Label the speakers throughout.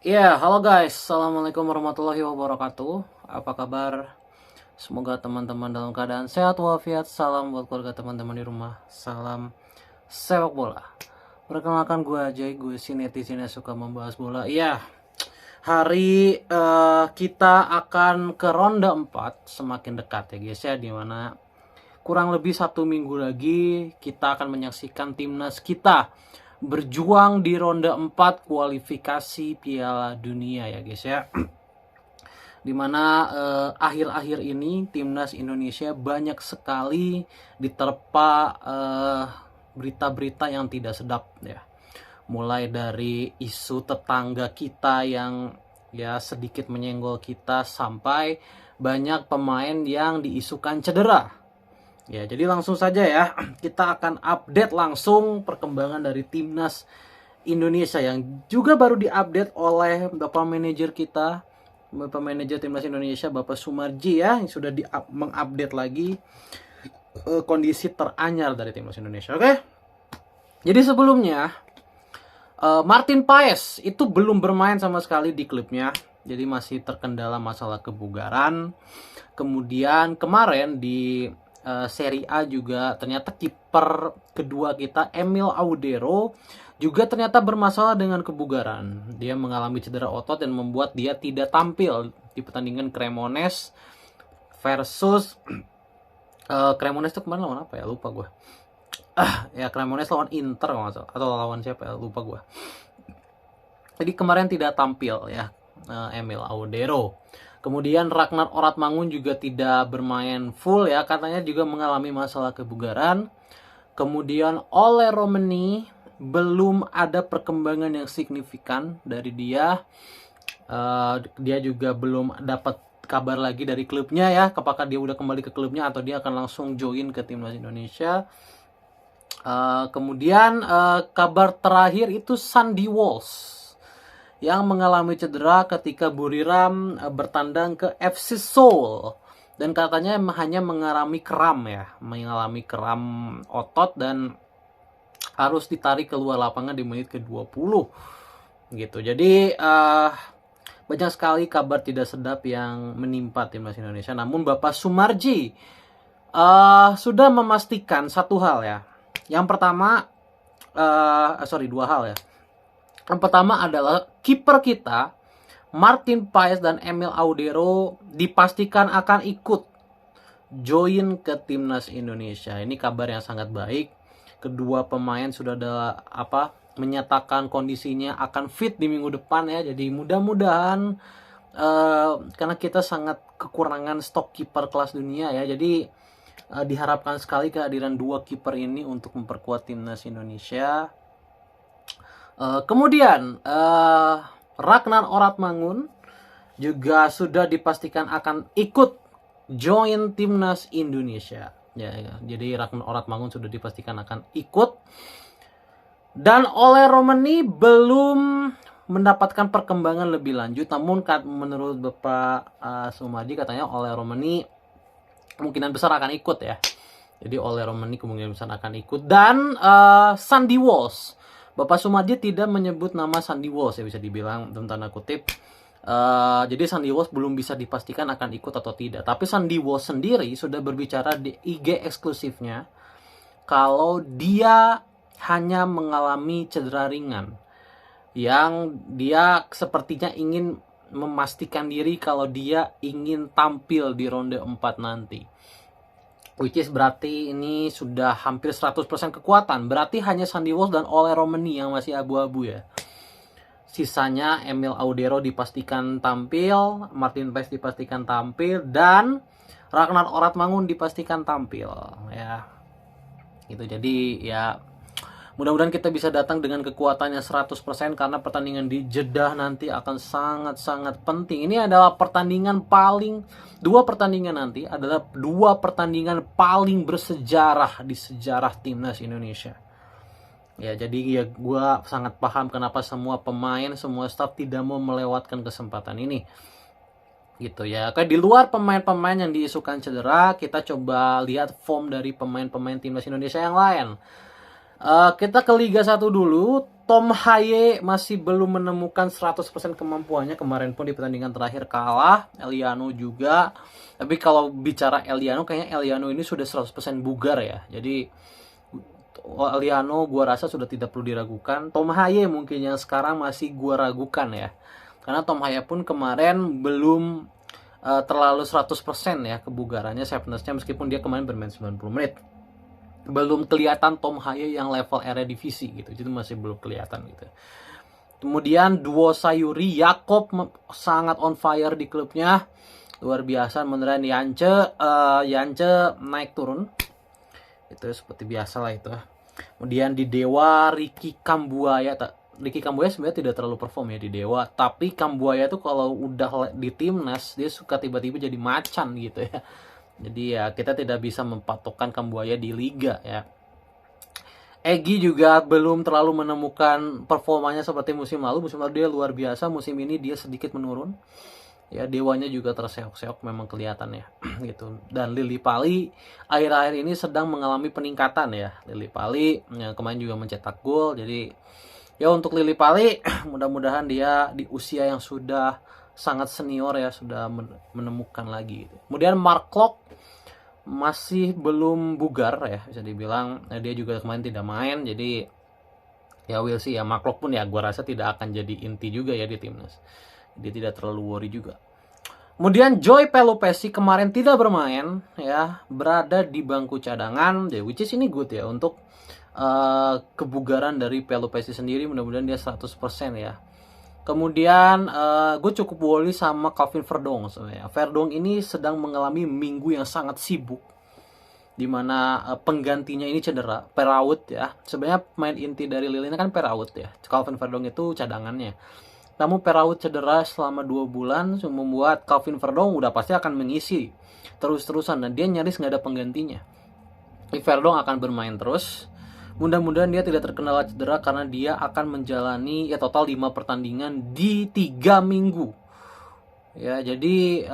Speaker 1: Ya, halo guys. Assalamualaikum warahmatullahi wabarakatuh. Apa kabar? Semoga teman-teman dalam keadaan sehat walafiat. Salam buat keluarga teman-teman di rumah. Salam sepak bola. Perkenalkan gue Ajay, gue si netizen yang suka membahas bola. Iya, hari kita akan ke ronde 4 semakin dekat ya guys ya, dimana kurang lebih 1 minggu lagi kita akan menyaksikan timnas kita berjuang di ronde 4 kualifikasi Piala Dunia ya guys ya. Dimana akhir-akhir ini timnas Indonesia banyak sekali diterpa berita-berita yang tidak sedap ya. Mulai dari isu tetangga kita yang ya sedikit menyenggol kita, sampai banyak pemain yang diisukan cedera. Ya, jadi langsung saja ya, kita akan update langsung perkembangan dari timnas Indonesia yang juga baru diupdate oleh Bapak manajer kita, Bapak manajer timnas Indonesia, Bapak Sumarji ya, yang sudah mengupdate lagi kondisi teranyar dari timnas Indonesia. Oke? Jadi sebelumnya Martin Paes itu belum bermain sama sekali di klubnya, jadi masih terkendala masalah kebugaran. Kemudian kemarin di Serie A juga ternyata kiper kedua kita Emil Audero juga ternyata bermasalah dengan kebugaran. Dia mengalami cedera otot dan membuat dia tidak tampil di pertandingan Cremonese versus Cremonese itu kemarin lawan apa ya, lupa gue. Ya Cremonese lawan Inter atau lawan siapa ya, lupa gue. Jadi kemarin tidak tampil ya Emil Audero. Kemudian Ragnar Oratmangun juga tidak bermain full ya, katanya juga mengalami masalah kebugaran. Kemudian Ole Romeni belum ada perkembangan yang signifikan dari dia. Dia juga belum dapat kabar lagi dari klubnya ya, apakah dia udah kembali ke klubnya atau dia akan langsung join ke timnas Indonesia. Kemudian kabar terakhir itu Sandy Walsh yang mengalami cedera ketika Buriram bertandang ke FC Seoul, dan katanya hanya mengalami mengalami kram otot dan harus ditarik keluar lapangan di menit ke-20 gitu. Jadi banyak sekali kabar tidak sedap yang menimpa timnas Indonesia. Namun Bapak Sumarji sudah memastikan satu hal ya. Yang pertama dua hal ya. Yang pertama adalah kiper kita Martin Paes dan Emil Audero dipastikan akan ikut join ke timnas Indonesia. Ini kabar yang sangat baik. Kedua pemain sudah ada menyatakan kondisinya akan fit di minggu depan ya. Jadi mudah-mudahan karena kita sangat kekurangan stok kiper kelas dunia ya. Jadi diharapkan sekali kehadiran dua kiper ini untuk memperkuat timnas Indonesia. Kemudian Ragnar Oratmangun juga sudah dipastikan akan ikut join timnas Indonesia. Ya. Jadi Ragnar Oratmangun sudah dipastikan akan ikut. Dan Ole Romeni belum mendapatkan perkembangan lebih lanjut. Namun menurut Bapak Sumarji katanya Ole Romeni kemungkinan besar akan ikut ya. Jadi Ole Romeni kemungkinan besar akan ikut. Dan Sandy Walsh, Bapak Sumarji tidak menyebut nama Sandy Walsh ya, bisa dibilang dalam tanda kutip. Jadi Sandy Walsh belum bisa dipastikan akan ikut atau tidak. Tapi Sandy Walsh sendiri sudah berbicara di IG eksklusifnya kalau dia hanya mengalami cedera ringan, yang dia sepertinya ingin memastikan diri kalau dia ingin tampil di ronde 4 nanti. Which is berarti ini sudah hampir 100% kekuatan. Berarti hanya Sandy Walsh dan Ole Romeni yang masih abu-abu ya. Sisanya Emil Audero dipastikan tampil, Martin Paes dipastikan tampil, dan Ragnar Oratmangun dipastikan tampil ya. Gitu. Jadi ya mudah-mudahan kita bisa datang dengan kekuatannya 100% karena pertandingan di Jeddah nanti akan sangat-sangat penting. Ini adalah dua pertandingan nanti adalah dua pertandingan paling bersejarah di sejarah timnas Indonesia. Ya, jadi ya gue sangat paham kenapa semua pemain, semua staff tidak mau melewatkan kesempatan ini. Gitu ya. Oke, di luar pemain-pemain yang diisukan cedera, kita coba lihat form dari pemain-pemain timnas Indonesia yang lain. Kita ke Liga 1 dulu. Tom Haye masih belum menemukan 100% kemampuannya. Kemarin pun di pertandingan terakhir kalah. Eliano juga. Tapi kalau bicara Eliano, kayaknya Eliano ini sudah 100% bugar ya. Jadi Eliano gua rasa sudah tidak perlu diragukan. Tom Haye mungkin yang sekarang masih gua ragukan ya. Karena Tom Haye pun kemarin belum terlalu 100% ya kebugarannya, fitnessnya, meskipun dia kemarin bermain 90 menit. Belum kelihatan Tom Haye yang level Eredivisie gitu. Itu masih belum kelihatan gitu. Kemudian duo Sayuri, Yakob sangat on fire di klubnya. Luar biasa beneran. Yance naik turun. Itu seperti biasa lah itu. Kemudian di Dewa, Ricky Kambuaya sebenarnya tidak terlalu perform ya di Dewa, tapi Kambuaya tuh kalau udah di timnas dia suka tiba-tiba jadi macan gitu ya. Jadi ya kita tidak bisa mempatokkan Kambuaya di liga ya. Egi juga belum terlalu menemukan performanya seperti musim lalu. Musim lalu dia luar biasa, musim ini dia sedikit menurun. Ya, Dewanya juga terseok-seok memang kelihatan ya gitu. Dan Lili Pali akhir-akhir ini sedang mengalami peningkatan ya. Lili Pali ya, kemarin juga mencetak gol. Jadi ya untuk Lili Pali mudah-mudahan dia di usia yang sudah sangat senior ya sudah menemukan lagi gitu. Kemudian Mark Klok masih belum bugar ya bisa dibilang. Dia juga kemarin tidak main, jadi ya we'll see ya. Mark Klok pun ya gua rasa tidak akan jadi inti juga ya di timnas. Dia tidak terlalu worry juga. Kemudian Joy Pelupesi kemarin tidak bermain ya, berada di bangku cadangan, which is ini good ya untuk kebugaran dari Pelupesi sendiri. Mudah-mudahan dia 100% ya. Kemudian gue cukup worry sama Calvin Verdong sebenarnya. Verdong ini sedang mengalami minggu yang sangat sibuk, dimana penggantinya ini cedera, Peraut ya. Sebenarnya pemain inti dari Lille ini kan Peraut ya. Calvin Verdong itu cadangannya. Namun Peraut cedera selama 2 bulan membuat Calvin Verdong udah pasti akan mengisi terus-terusan dan dia nyaris nggak ada penggantinya. Verdong akan bermain terus. Mudah-mudahan dia tidak terkena cedera karena dia akan menjalani ya total 5 pertandingan di 3 minggu. Ya, jadi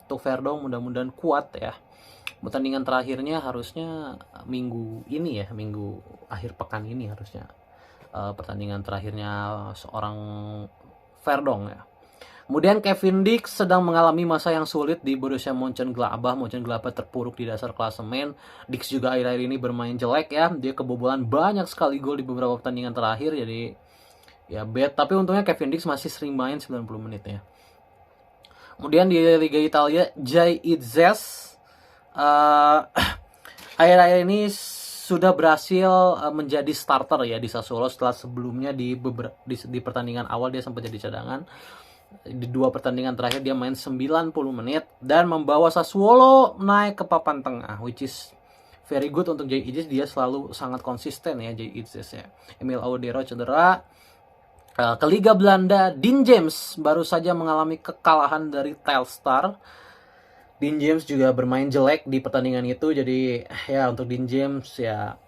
Speaker 1: untuk Verdong mudah-mudahan kuat ya. Pertandingan terakhirnya harusnya minggu ini ya, minggu akhir pekan ini harusnya. Pertandingan terakhirnya seorang Verdong ya. Kemudian Kevin Dix sedang mengalami masa yang sulit di Borussia Mönchengladbach. Mönchengladbach terpuruk di dasar klasemen. Dix juga akhir-akhir ini bermain jelek ya. Dia kebobolan banyak sekali gol di beberapa pertandingan terakhir. Jadi ya bad. Tapi untungnya Kevin Dix masih sering main 90 menit ya. Kemudian di Liga Italia, Jay Itzes akhir-akhir ini sudah berhasil menjadi starter ya di Sassuolo setelah sebelumnya di pertandingan awal dia sempat jadi cadangan. Di 2 pertandingan terakhir dia main 90 menit dan membawa Sassuolo naik ke papan tengah, which is very good untuk Jay Itzes. Dia selalu sangat konsisten ya Jay Itzes ya. Emil Audero cedera. Ke Liga Belanda, Dean James baru saja mengalami kekalahan dari Telstar. Dean James juga bermain jelek di pertandingan itu, jadi ya untuk Dean James ya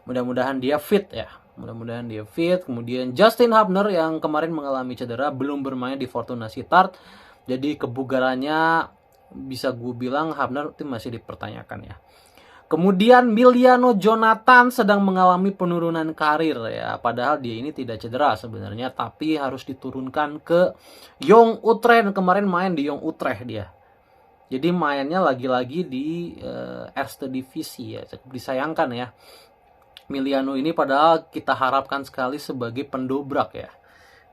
Speaker 1: mudah-mudahan dia fit ya. Mudah-mudahan dia fit. Kemudian Justin Hubner yang kemarin mengalami cedera belum bermain di Fortuna Sittard. Jadi kebugarannya bisa gue bilang Hubner itu masih dipertanyakan ya. Kemudian Miliano Jonathan sedang mengalami penurunan karir ya. Padahal dia ini tidak cedera sebenarnya, tapi harus diturunkan ke Jong Utrecht. Kemarin main di Jong Utrecht dia. Jadi mainnya lagi-lagi di Eerste Divisie ya. Cukup disayangkan ya. Miliano ini padahal kita harapkan sekali sebagai pendobrak ya.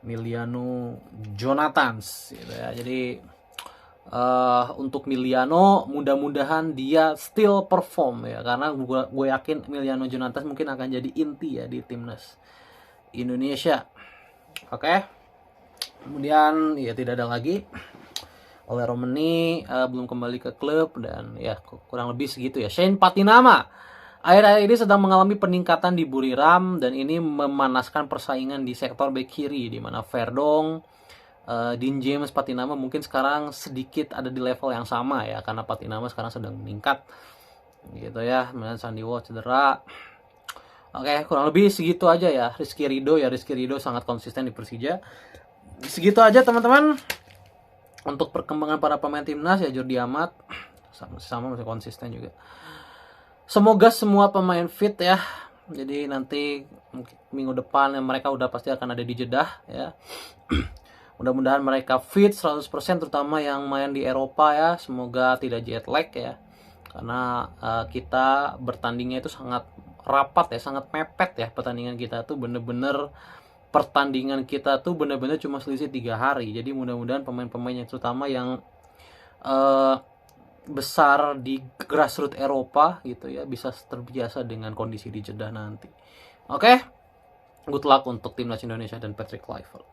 Speaker 1: Miliano Jonathans gitu ya. Jadi untuk Miliano mudah-mudahan dia still perform ya. Karena gue yakin Miliano Jonathans mungkin akan jadi inti ya di timnas Indonesia. Oke. Kemudian ya tidak ada lagi. Oleh Romani belum kembali ke klub dan ya kurang lebih segitu ya. Shane Patinama akhir-akhir ini sedang mengalami peningkatan di Buriram dan ini memanaskan persaingan di sektor bek kiri di mana Verdong, Dean James, Patinama mungkin sekarang sedikit ada di level yang sama ya karena Patinama sekarang sedang meningkat gitu ya. Kemudian Sandiwo cedera. Oke, kurang lebih segitu aja ya. Rizky Ridho sangat konsisten di Persija. Segitu aja teman-teman. Untuk perkembangan para pemain timnas ya Jordi Amat sama masih konsisten juga. Semoga semua pemain fit ya. Jadi nanti minggu depan mereka udah pasti akan ada di Jeddah ya. Mudah-mudahan mereka fit 100%, terutama yang main di Eropa ya. Semoga tidak jet lag ya. Karena kita bertandingnya itu sangat rapat ya, sangat mepet ya. Pertandingan kita tuh bener-bener cuma selisih 3 hari. Jadi mudah-mudahan pemain-pemain yang terutama yang besar di grassroots Eropa gitu ya bisa terbiasa dengan kondisi di Jeddah nanti. Oke, good luck untuk timnas Indonesia dan Patrick Kluivert.